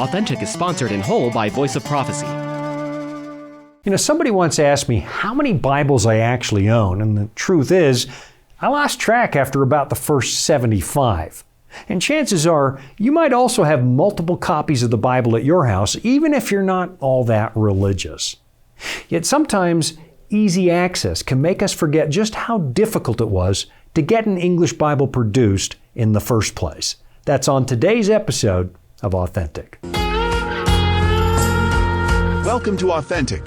Authentic is sponsored in whole by Voice of Prophecy. Somebody once asked me how many Bibles I actually own, and the truth is, I lost track after about the first 75. And chances are, you might also have multiple copies of the Bible at your house, even if you're not all that religious. Yet sometimes, easy access can make us forget just how difficult it was to get an English Bible produced in the first place. That's on today's episode of Authentic. Welcome to Authentic.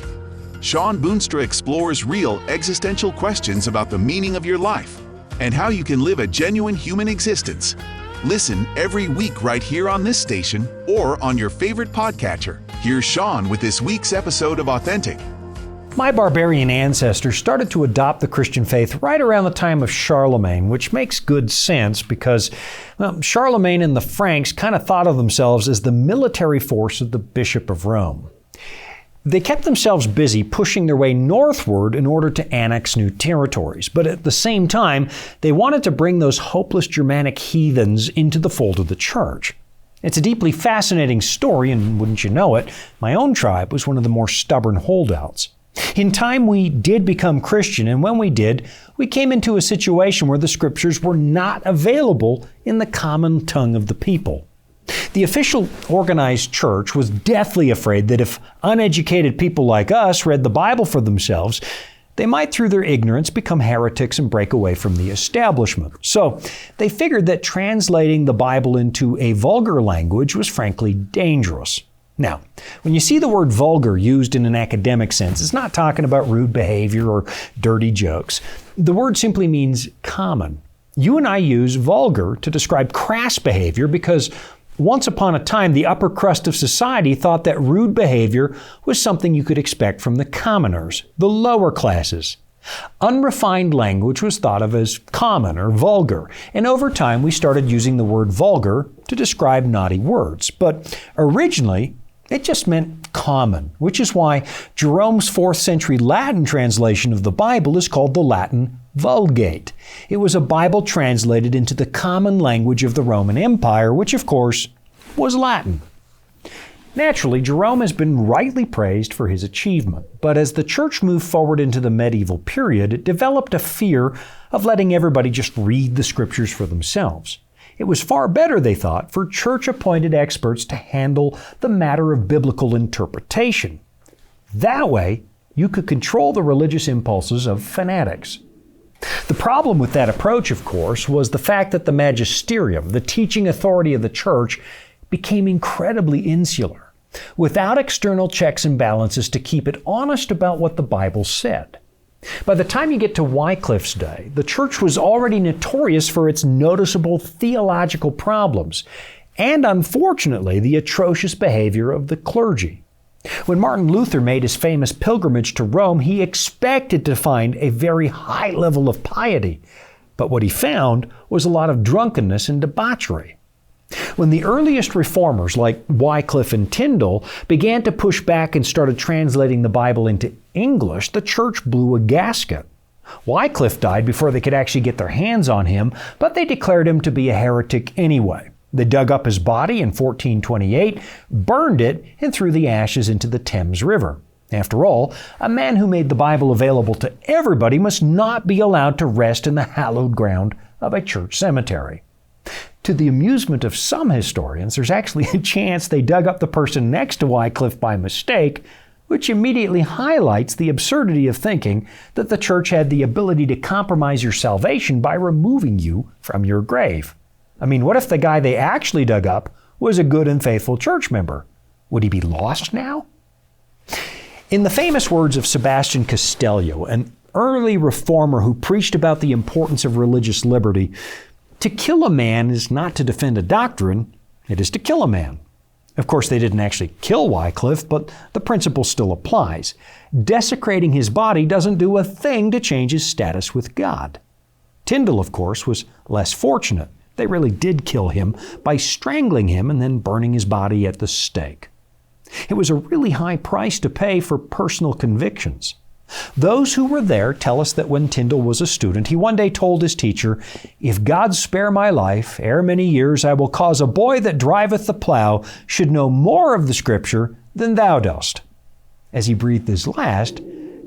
Shawn Boonstra explores real existential questions about the meaning of your life and how you can live a genuine human existence. Listen every week right here on this station or on your favorite podcatcher. Here's Shawn with this week's episode of Authentic. My barbarian ancestors started to adopt the Christian faith right around the time of Charlemagne, which makes good sense because, Charlemagne and the Franks kind of thought of themselves as the military force of the Bishop of Rome. They kept themselves busy pushing their way northward in order to annex new territories, but at the same time, they wanted to bring those hopeless Germanic heathens into the fold of the church. It's a deeply fascinating story, and wouldn't you know it, my own tribe was one of the more stubborn holdouts. In time, we did become Christian, and when we did, we came into a situation where the scriptures were not available in the common tongue of the people. The official organized church was deathly afraid that if uneducated people like us read the Bible for themselves, they might, through their ignorance, become heretics and break away from the establishment. So they figured that translating the Bible into a vulgar language was frankly dangerous. Now, when you see the word vulgar used in an academic sense, it's not talking about rude behavior or dirty jokes. The word simply means common. You and I use vulgar to describe crass behavior because once upon a time, the upper crust of society thought that rude behavior was something you could expect from the commoners, the lower classes. Unrefined language was thought of as common or vulgar, and over time we started using the word vulgar to describe naughty words. But originally, it just meant common, which is why Jerome's 4th century Latin translation of the Bible is called the Latin Vulgate. It was a Bible translated into the common language of the Roman Empire, which of course was Latin. Naturally, Jerome has been rightly praised for his achievement, but as the church moved forward into the medieval period, it developed a fear of letting everybody just read the scriptures for themselves. It was far better, they thought, for church-appointed experts to handle the matter of biblical interpretation. That way, you could control the religious impulses of fanatics. The problem with that approach, of course, was the fact that the magisterium, the teaching authority of the church, became incredibly insular, without external checks and balances to keep it honest about what the Bible said. By the time you get to Wycliffe's day, the church was already notorious for its noticeable theological problems, and unfortunately, the atrocious behavior of the clergy. When Martin Luther made his famous pilgrimage to Rome, he expected to find a very high level of piety, but what he found was a lot of drunkenness and debauchery. When the earliest reformers like Wycliffe and Tyndale began to push back and started translating the Bible into English, the church blew a gasket. Wycliffe died before they could actually get their hands on him, but they declared him to be a heretic anyway. They dug up his body in 1428, burned it, and threw the ashes into the Thames River. After all, a man who made the Bible available to everybody must not be allowed to rest in the hallowed ground of a church cemetery. To the amusement of some historians, there's actually a chance they dug up the person next to Wycliffe by mistake, which immediately highlights the absurdity of thinking that the church had the ability to compromise your salvation by removing you from your grave. I mean, what if the guy they actually dug up was a good and faithful church member? Would he be lost now? In the famous words of Sebastian Castellio, an early reformer who preached about the importance of religious liberty, to kill a man is not to defend a doctrine, it is to kill a man. Of course, they didn't actually kill Wycliffe, but the principle still applies. Desecrating his body doesn't do a thing to change his status with God. Tyndale, of course, was less fortunate. They really did kill him by strangling him and then burning his body at the stake. It was a really high price to pay for personal convictions. Those who were there tell us that when Tyndale was a student, he one day told his teacher, "If God spare my life, ere many years I will cause a boy that driveth the plow should know more of the Scripture than thou dost." As he breathed his last,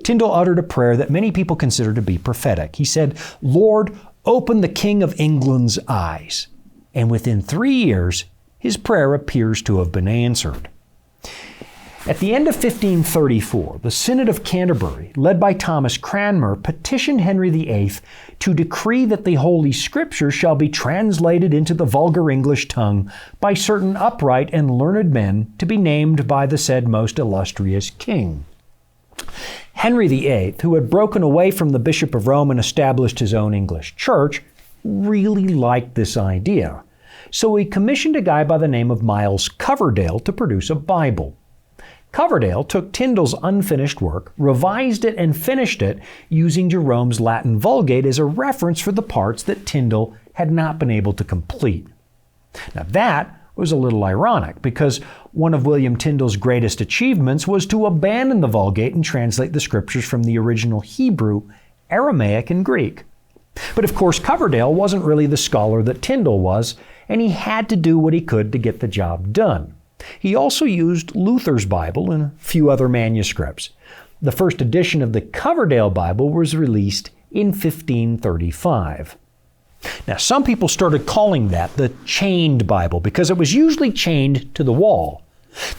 Tyndale uttered a prayer that many people consider to be prophetic. He said, "Lord, open the King of England's eyes." And within 3 years, his prayer appears to have been answered. At the end of 1534, the Synod of Canterbury, led by Thomas Cranmer, petitioned Henry VIII to decree that the Holy Scriptures shall be translated into the vulgar English tongue by certain upright and learned men to be named by the said most illustrious king. Henry VIII, who had broken away from the Bishop of Rome and established his own English church, really liked this idea. So he commissioned a guy by the name of Miles Coverdale to produce a Bible. Coverdale took Tyndale's unfinished work, revised it, and finished it using Jerome's Latin Vulgate as a reference for the parts that Tyndale had not been able to complete. Now that was a little ironic because one of William Tyndale's greatest achievements was to abandon the Vulgate and translate the Scriptures from the original Hebrew, Aramaic, and Greek. But of course, Coverdale wasn't really the scholar that Tyndale was, and he had to do what he could to get the job done. He also used Luther's Bible and a few other manuscripts. The first edition of the Coverdale Bible was released in 1535. Now, some people started calling that the chained Bible because it was usually chained to the wall.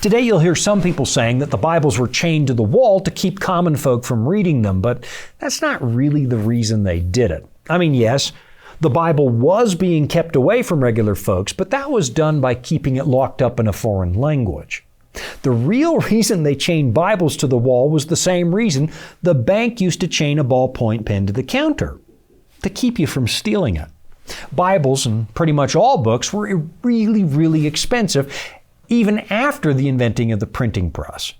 Today you'll hear some people saying that the Bibles were chained to the wall to keep common folk from reading them, but that's not really the reason they did it. I mean, yes, the Bible was being kept away from regular folks, but that was done by keeping it locked up in a foreign language. The real reason they chained Bibles to the wall was the same reason the bank used to chain a ballpoint pen to the counter, to keep you from stealing it. Bibles, and pretty much all books, were really, really expensive, even after the inventing of the printing press.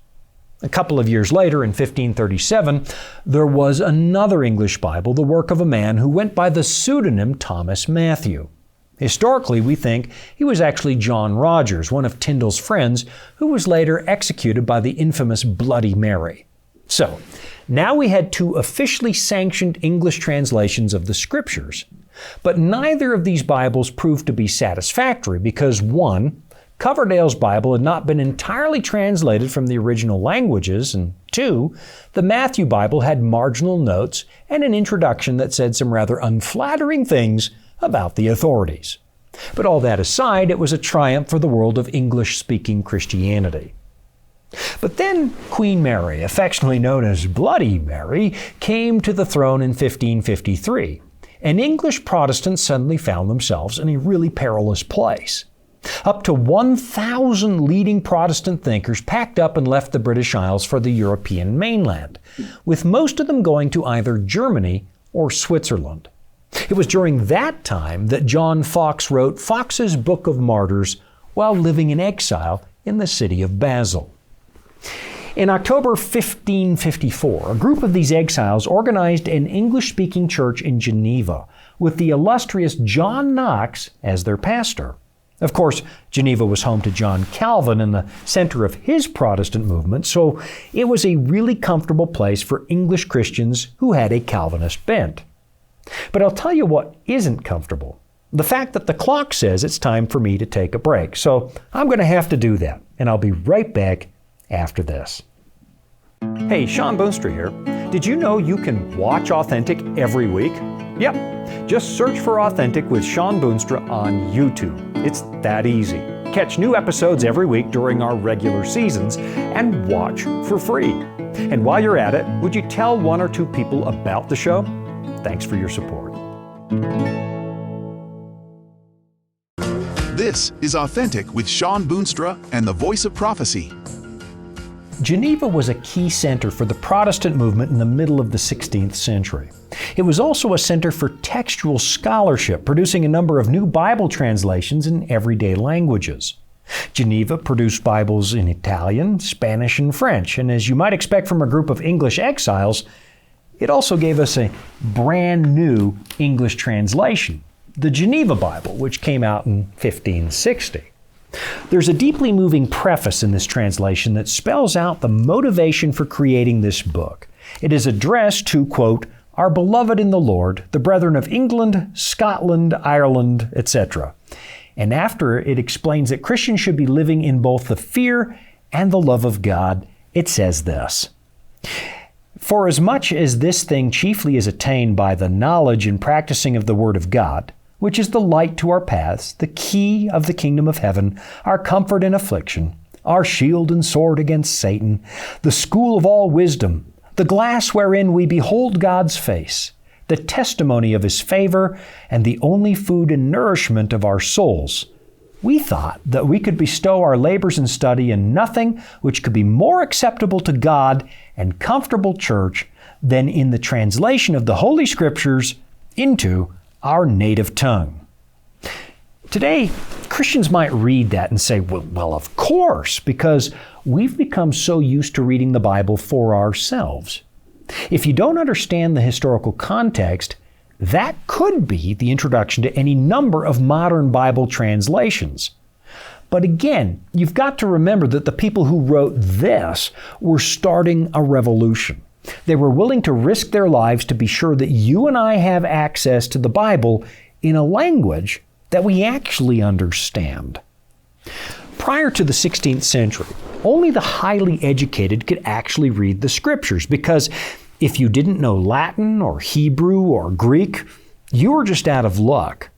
A couple of years later, in 1537, there was another English Bible, the work of a man who went by the pseudonym Thomas Matthew. Historically, we think he was actually John Rogers, one of Tyndale's friends, who was later executed by the infamous Bloody Mary. So, now we had two officially sanctioned English translations of the Scriptures. But neither of these Bibles proved to be satisfactory because, one, Coverdale's Bible had not been entirely translated from the original languages, and two, the Matthew Bible had marginal notes and an introduction that said some rather unflattering things about the authorities. But all that aside, it was a triumph for the world of English-speaking Christianity. But then Queen Mary, affectionately known as Bloody Mary, came to the throne in 1553, and English Protestants suddenly found themselves in a really perilous place. Up to 1,000 leading Protestant thinkers packed up and left the British Isles for the European mainland, with most of them going to either Germany or Switzerland. It was during that time that John Foxe wrote Foxe's Book of Martyrs while living in exile in the city of Basel. In October 1554, a group of these exiles organized an English-speaking church in Geneva, with the illustrious John Knox as their pastor. Of course, Geneva was home to John Calvin and the center of his Protestant movement, so it was a really comfortable place for English Christians who had a Calvinist bent. But I'll tell you what isn't comfortable. The fact that the clock says it's time for me to take a break. So I'm going to have to do that, and I'll be right back after this. Hey, Shawn Boonstra here. Did you know you can watch Authentic every week? Yep. Just search for Authentic with Shawn Boonstra on YouTube. It's that easy. Catch new episodes every week during our regular seasons and watch for free. And while you're at it, would you tell one or two people about the show? Thanks for your support. This is Authentic with Shawn Boonstra and the Voice of Prophecy. Geneva was a key center for the Protestant movement in the middle of the 16th century. It was also a center for textual scholarship, producing a number of new Bible translations in everyday languages. Geneva produced Bibles in Italian, Spanish, and French, and as you might expect from a group of English exiles, it also gave us a brand new English translation, the Geneva Bible, which came out in 1560. There's a deeply moving preface in this translation that spells out the motivation for creating this book. It is addressed to, quote, our beloved in the Lord, the brethren of England, Scotland, Ireland, etc. And after it explains that Christians should be living in both the fear and the love of God, it says this: for as much as this thing chiefly is attained by the knowledge and practicing of the Word of God, which is the light to our paths, the key of the kingdom of heaven, our comfort in affliction, our shield and sword against Satan, the school of all wisdom, the glass wherein we behold God's face, the testimony of His favor, and the only food and nourishment of our souls, we thought that we could bestow our labors and study in nothing which could be more acceptable to God and comfortable church than in the translation of the Holy Scriptures into our native tongue. Today, Christians might read that and say, well, of course, because we've become so used to reading the Bible for ourselves. If you don't understand the historical context, that could be the introduction to any number of modern Bible translations. But again, you've got to remember that the people who wrote this were starting a revolution. They were willing to risk their lives to be sure that you and I have access to the Bible in a language that we actually understand. Prior to the 16th century, only the highly educated could actually read the Scriptures, because if you didn't know Latin or Hebrew or Greek, you were just out of luck.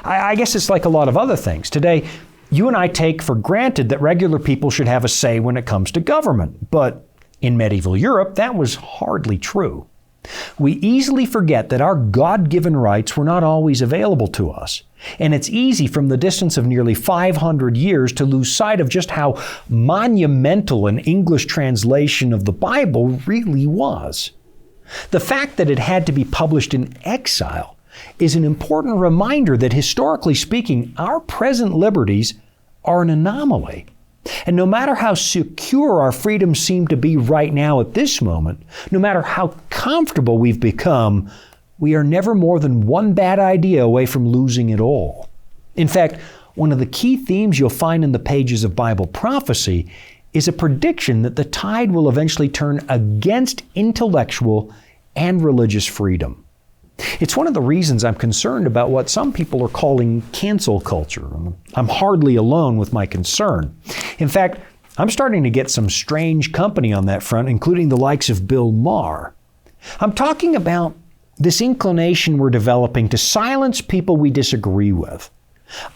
I guess it's like a lot of other things. Today, you and I take for granted that regular people should have a say when it comes to government, but in medieval Europe, that was hardly true. We easily forget that our God-given rights were not always available to us. And it's easy from the distance of nearly 500 years to lose sight of just how monumental an English translation of the Bible really was. The fact that it had to be published in exile is an important reminder that, historically speaking, our present liberties are an anomaly. And no matter how secure our freedoms seem to be right now at this moment, no matter how comfortable we've become, we are never more than one bad idea away from losing it all. In fact, one of the key themes you'll find in the pages of Bible prophecy is a prediction that the tide will eventually turn against intellectual and religious freedom. It's one of the reasons I'm concerned about what some people are calling cancel culture. I'm hardly alone with my concern. In fact, I'm starting to get some strange company on that front, including the likes of Bill Maher. I'm talking about this inclination we're developing to silence people we disagree with.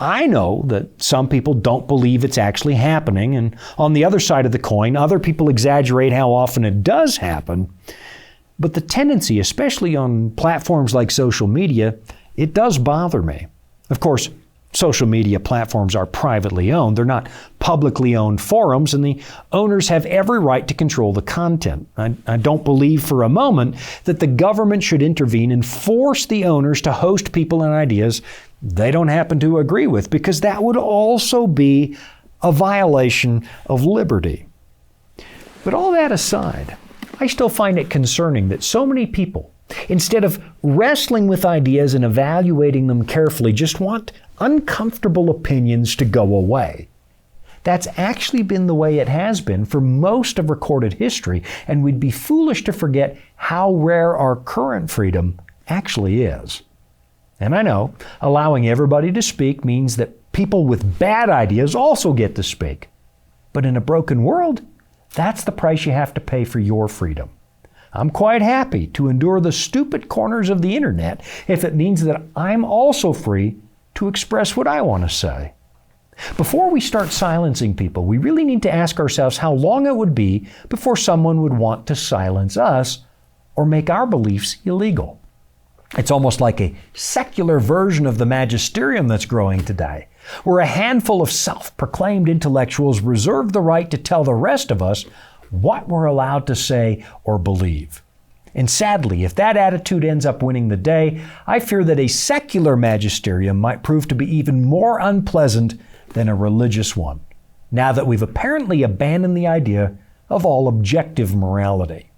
I know that some people don't believe it's actually happening, and on the other side of the coin, other people exaggerate how often it does happen. But the tendency, especially on platforms like social media, it does bother me. Of course, social media platforms are privately owned. They're not publicly owned forums, and the owners have every right to control the content. I don't believe for a moment that the government should intervene and force the owners to host people and ideas they don't happen to agree with, because that would also be a violation of liberty. But all that aside, I still find it concerning that so many people, instead of wrestling with ideas and evaluating them carefully, just want uncomfortable opinions to go away. That's actually been the way it has been for most of recorded history, and we'd be foolish to forget how rare our current freedom actually is. And I know allowing everybody to speak means that people with bad ideas also get to speak. But in a broken world, that's the price you have to pay for your freedom. I'm quite happy to endure the stupid corners of the internet if it means that I'm also free to express what I want to say. Before we start silencing people, we really need to ask ourselves how long it would be before someone would want to silence us or make our beliefs illegal. It's almost like a secular version of the magisterium that's growing today, where a handful of self-proclaimed intellectuals reserve the right to tell the rest of us what we're allowed to say or believe. And sadly, if that attitude ends up winning the day, I fear that a secular magisterium might prove to be even more unpleasant than a religious one, now that we've apparently abandoned the idea of all objective morality.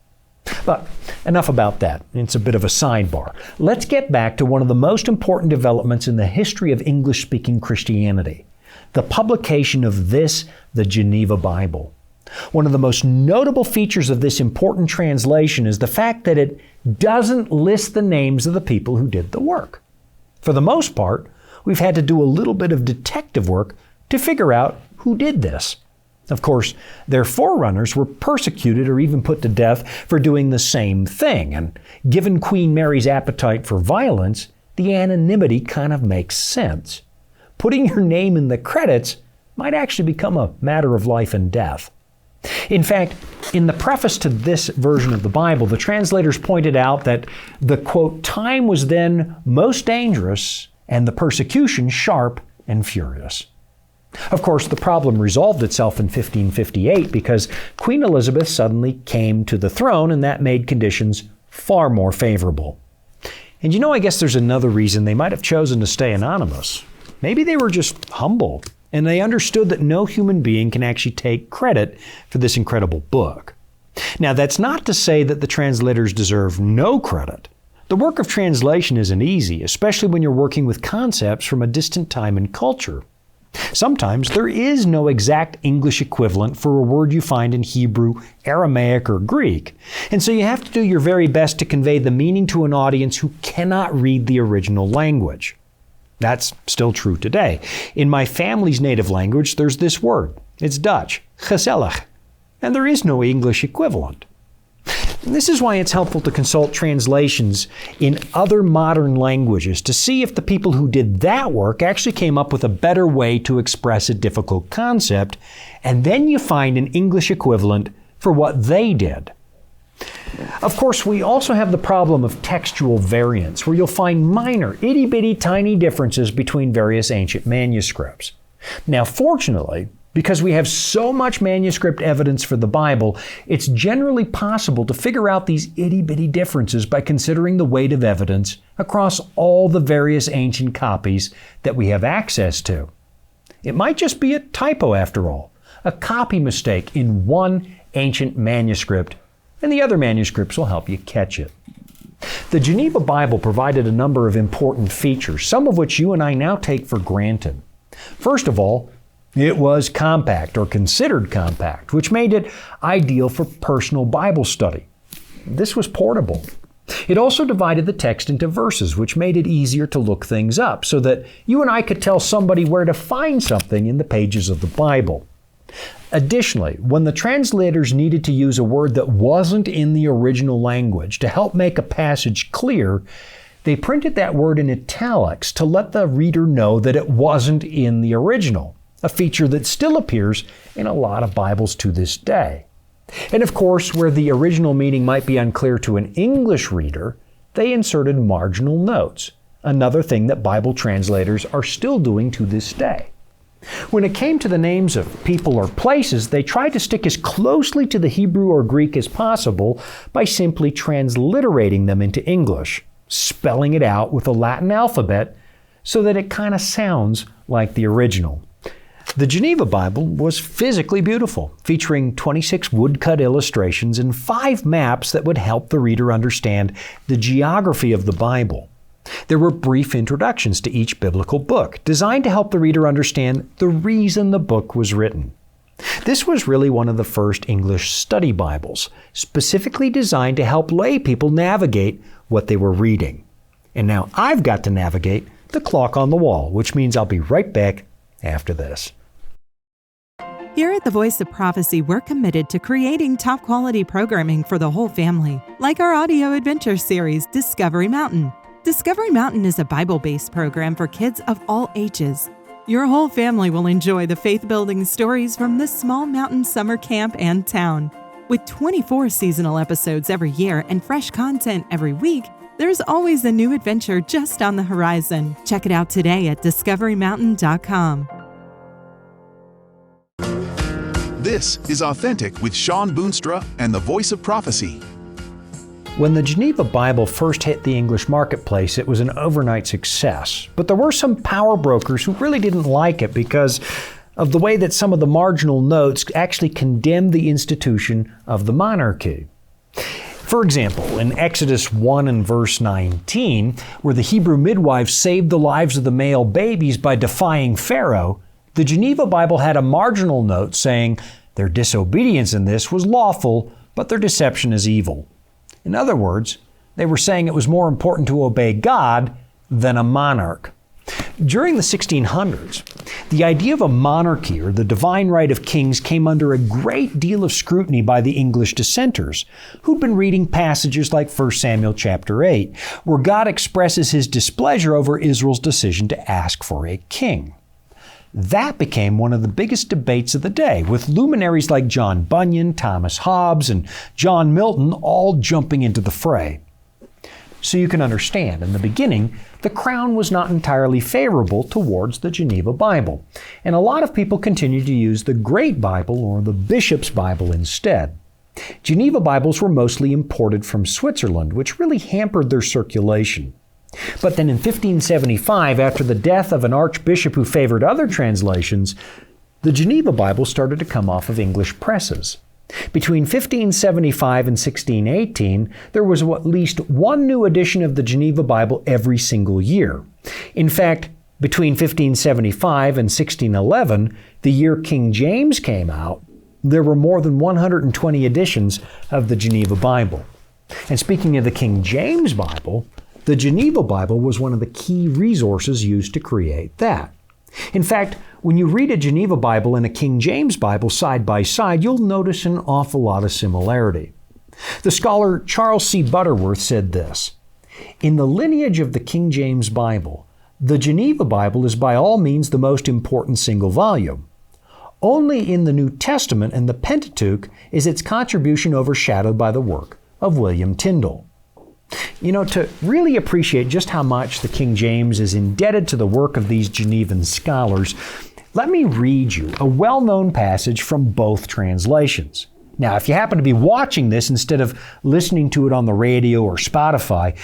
But enough about that. It's a bit of a sidebar. Let's get back to one of the most important developments in the history of English-speaking Christianity, the publication of the Geneva Bible. One of the most notable features of this important translation is the fact that it doesn't list the names of the people who did the work. For the most part, we've had to do a little bit of detective work to figure out who did this. Of course, their forerunners were persecuted or even put to death for doing the same thing, and given Queen Mary's appetite for violence, the anonymity kind of makes sense. Putting your name in the credits might actually become a matter of life and death. In fact, in the preface to this version of the Bible, the translators pointed out that the, quote, time was then most dangerous and the persecution sharp and furious. Of course, the problem resolved itself in 1558 because Queen Elizabeth suddenly came to the throne, and that made conditions far more favorable. And I guess there's another reason they might have chosen to stay anonymous. Maybe they were just humble, and they understood that no human being can actually take credit for this incredible book. Now, that's not to say that the translators deserve no credit. The work of translation isn't easy, especially when you're working with concepts from a distant time and culture. Sometimes there is no exact English equivalent for a word you find in Hebrew, Aramaic, or Greek, and so you have to do your very best to convey the meaning to an audience who cannot read the original language. That's still true today. In my family's native language, there's this word. It's Dutch, gezellig, and there is no English equivalent. And this is why it's helpful to consult translations in other modern languages to see if the people who did that work actually came up with a better way to express a difficult concept, and then you find an English equivalent for what they did. Of course, we also have the problem of textual variance, where you'll find minor, itty-bitty tiny differences between various ancient manuscripts. Now, fortunately, because we have so much manuscript evidence for the Bible, it's generally possible to figure out these itty-bitty differences by considering the weight of evidence across all the various ancient copies that we have access to. It might just be a typo after all, a copy mistake in one ancient manuscript, and the other manuscripts will help you catch it. The Geneva Bible provided a number of important features, some of which you and I now take for granted. First of all, it was compact, or considered compact, which made it ideal for personal Bible study. This was portable. It also divided the text into verses, which made it easier to look things up, so that you and I could tell somebody where to find something in the pages of the Bible. Additionally, when the translators needed to use a word that wasn't in the original language to help make a passage clear, they printed that word in italics to let the reader know that it wasn't in the original, a feature that still appears in a lot of Bibles to this day. And of course, where the original meaning might be unclear to an English reader, they inserted marginal notes, another thing that Bible translators are still doing to this day. When it came to the names of people or places, they tried to stick as closely to the Hebrew or Greek as possible by simply transliterating them into English, spelling it out with a Latin alphabet so that it kind of sounds like the original. The Geneva Bible was physically beautiful, featuring 26 woodcut illustrations and 5 maps that would help the reader understand the geography of the Bible. There were brief introductions to each biblical book, designed to help the reader understand the reason the book was written. This was really one of the first English study Bibles, specifically designed to help lay people navigate what they were reading. And now I've got to navigate the clock on the wall, which means I'll be right back after this. Here at the Voice of Prophecy, we're committed to creating top-quality programming for the whole family, like our audio adventure series, Discovery Mountain. Discovery Mountain is a Bible-based program for kids of all ages. Your whole family will enjoy the faith-building stories from this small mountain summer camp and town. With 24 seasonal episodes every year and fresh content every week, there's always a new adventure just on the horizon. Check it out today at discoverymountain.com. This is Authentic with Shawn Boonstra and the Voice of Prophecy. When the Geneva Bible first hit the English marketplace, it was an overnight success. But there were some power brokers who really didn't like it because of the way that some of the marginal notes actually condemned the institution of the monarchy. For example, in Exodus 1 and verse 19, where the Hebrew midwives saved the lives of the male babies by defying Pharaoh, the Geneva Bible had a marginal note saying, Their disobedience in this was lawful, but their deception is evil. In other words, they were saying it was more important to obey God than a monarch. During the 1600s, the idea of a monarchy, or the divine right of kings, came under a great deal of scrutiny by the English dissenters, who'd been reading passages like 1 Samuel chapter 8, where God expresses his displeasure over Israel's decision to ask for a king. That became one of the biggest debates of the day, with luminaries like John Bunyan, Thomas Hobbes, and John Milton all jumping into the fray. So you can understand, in the beginning, the crown was not entirely favorable towards the Geneva Bible, and a lot of people continued to use the Great Bible or the Bishop's Bible instead. Geneva Bibles were mostly imported from Switzerland, which really hampered their circulation. But then in 1575, after the death of an archbishop who favored other translations, the Geneva Bible started to come off of English presses. Between 1575 and 1618, there was at least one new edition of the Geneva Bible every single year. In fact, between 1575 and 1611, the year King James came out, there were more than 120 editions of the Geneva Bible. And speaking of the King James Bible, the Geneva Bible was one of the key resources used to create that. In fact, when you read a Geneva Bible and a King James Bible side by side, you'll notice an awful lot of similarity. The scholar Charles C. Butterworth said this: "In the lineage of the King James Bible, the Geneva Bible is by all means the most important single volume. Only in the New Testament and the Pentateuch is its contribution overshadowed by the work of William Tyndale." You know, to really appreciate just how much the King James is indebted to the work of these Genevan scholars, let me read you a well-known passage from both translations. Now, if you happen to be watching this instead of listening to it on the radio or Spotify,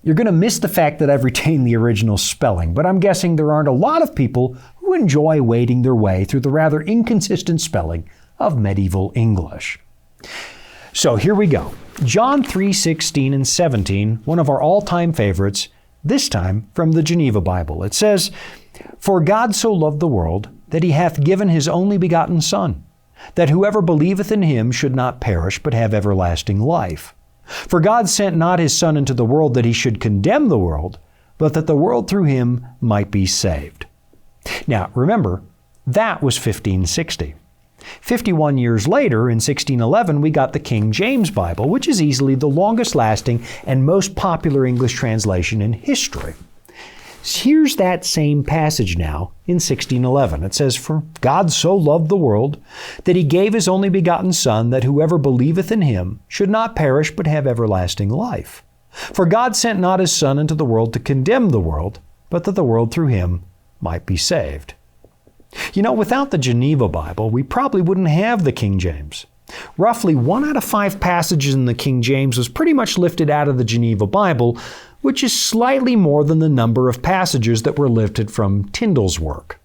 you're going to miss the fact that I've retained the original spelling, but I'm guessing there aren't a lot of people who enjoy wading their way through the rather inconsistent spelling of medieval English. So here we go. John 3:16 and 17, one of our all-time favorites, this time from the Geneva Bible. It says, "For God so loved the world, that he hath given his only begotten Son, that whoever believeth in him should not perish, but have everlasting life. For God sent not his Son into the world that he should condemn the world, but that the world through him might be saved." Now, remember, that was 1560. 51 years later, in 1611, we got the King James Bible, which is easily the longest lasting and most popular English translation in history. Here's that same passage now in 1611. It says, "For God so loved the world, that he gave his only begotten Son, that whoever believeth in him should not perish, but have everlasting life. For God sent not his Son into the world to condemn the world, but that the world through him might be saved." You know, without the Geneva Bible, we probably wouldn't have the King James. Roughly 1 out of 5 passages in the King James was pretty much lifted out of the Geneva Bible, which is slightly more than the number of passages that were lifted from Tyndale's work.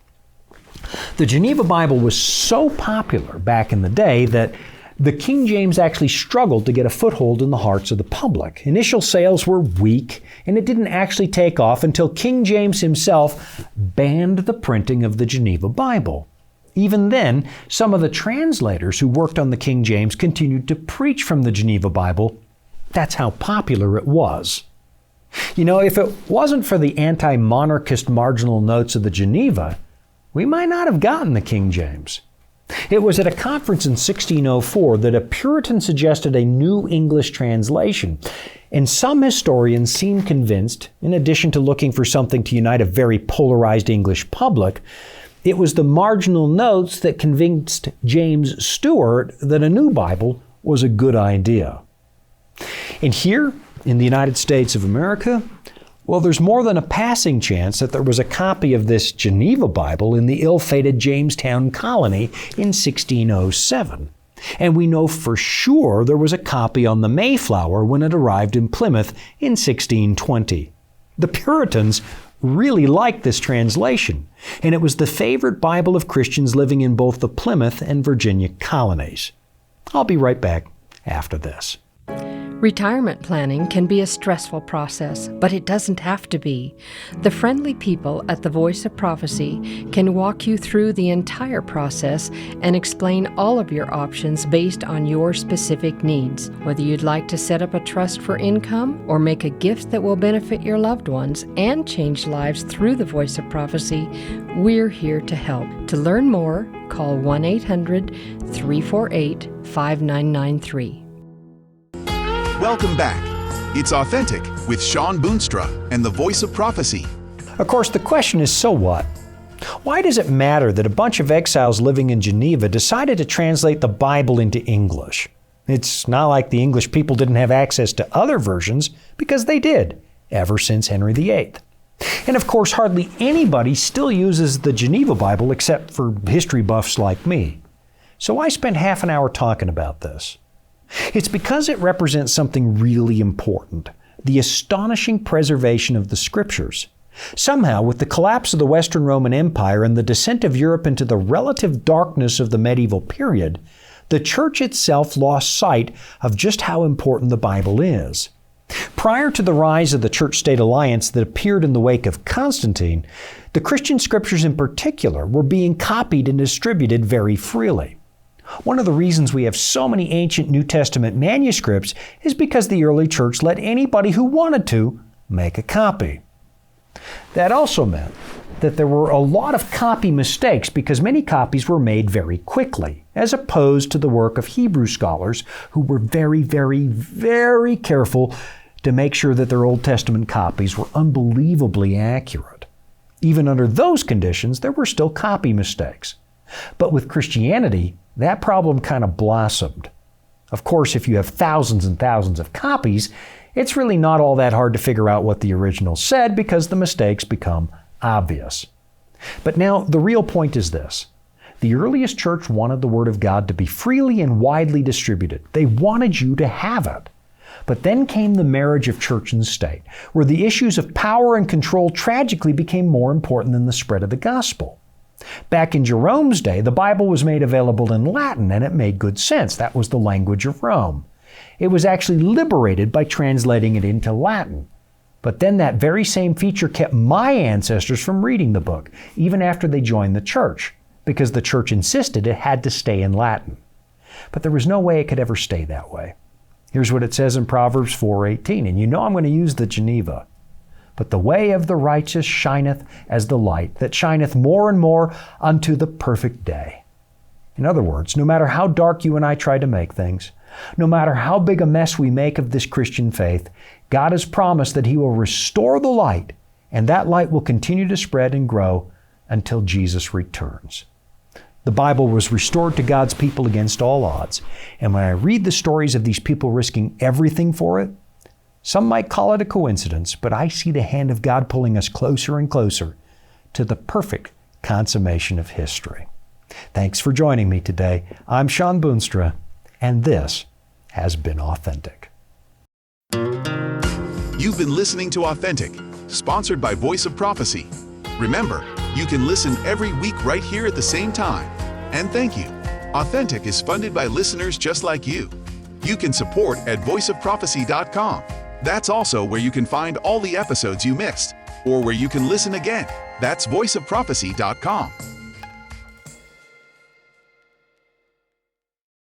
The Geneva Bible was so popular back in the day that the King James actually struggled to get a foothold in the hearts of the public. Initial sales were weak, and it didn't actually take off until King James himself banned the printing of the Geneva Bible. Even then, some of the translators who worked on the King James continued to preach from the Geneva Bible. That's how popular it was. You know, if it wasn't for the anti-monarchist marginal notes of the Geneva, we might not have gotten the King James. It was at a conference in 1604 that a Puritan suggested a new English translation, and some historians seem convinced, in addition to looking for something to unite a very polarized English public, it was the marginal notes that convinced James Stewart that a new Bible was a good idea. And here, in the United States of America, well, there's more than a passing chance that there was a copy of this Geneva Bible in the ill-fated Jamestown colony in 1607. And we know for sure there was a copy on the Mayflower when it arrived in Plymouth in 1620. The Puritans really liked this translation, and it was the favorite Bible of Christians living in both the Plymouth and Virginia colonies. I'll be right back after this. Retirement planning can be a stressful process, but it doesn't have to be. The friendly people at the Voice of Prophecy can walk you through the entire process and explain all of your options based on your specific needs. Whether you'd like to set up a trust for income or make a gift that will benefit your loved ones and change lives through the Voice of Prophecy, we're here to help. To learn more, call 1-800-348-5993. Welcome back. It's Authentic with Shawn Boonstra and the Voice of Prophecy. Of course, the question is, so what? Why does it matter that a bunch of exiles living in Geneva decided to translate the Bible into English? It's not like the English people didn't have access to other versions, because they did, ever since Henry VIII. And of course, hardly anybody still uses the Geneva Bible except for history buffs like me. So I spent half an hour talking about this. It's because it represents something really important: the astonishing preservation of the Scriptures. Somehow, with the collapse of the Western Roman Empire and the descent of Europe into the relative darkness of the medieval period, the Church itself lost sight of just how important the Bible is. Prior to the rise of the Church-State alliance that appeared in the wake of Constantine, the Christian Scriptures in particular were being copied and distributed very freely. One of the reasons we have so many ancient New Testament manuscripts is because the early church let anybody who wanted to make a copy. That also meant that there were a lot of copy mistakes because many copies were made very quickly, as opposed to the work of Hebrew scholars who were very, very, very careful to make sure that their Old Testament copies were unbelievably accurate. Even under those conditions, there were still copy mistakes. But with Christianity, that problem kind of blossomed. Of course, if you have thousands and thousands of copies, it's really not all that hard to figure out what the original said because the mistakes become obvious. But now, the real point is this. The earliest church wanted the Word of God to be freely and widely distributed. They wanted you to have it. But then came the marriage of church and state, where the issues of power and control tragically became more important than the spread of the gospel. Back in Jerome's day, the Bible was made available in Latin, and it made good sense. That was the language of Rome. It was actually liberated by translating it into Latin. But then that very same feature kept my ancestors from reading the book, even after they joined the church, because the church insisted it had to stay in Latin. But there was no way it could ever stay that way. Here's what it says in Proverbs 4:18, and you know I'm going to use the Geneva. But the way of the righteous shineth as the light, that shineth more and more unto the perfect day. In other words, no matter how dark you and I try to make things, no matter how big a mess we make of this Christian faith, God has promised that He will restore the light, and that light will continue to spread and grow until Jesus returns. The Bible was restored to God's people against all odds, and when I read the stories of these people risking everything for it, some might call it a coincidence, but I see the hand of God pulling us closer and closer to the perfect consummation of history. Thanks for joining me today. I'm Shawn Boonstra, and this has been Authentic. You've been listening to Authentic, sponsored by Voice of Prophecy. Remember, you can listen every week right here at the same time. And thank you. Authentic is funded by listeners just like you. You can support at voiceofprophecy.com. That's also where you can find all the episodes you missed, or where you can listen again. That's voiceofprophecy.com.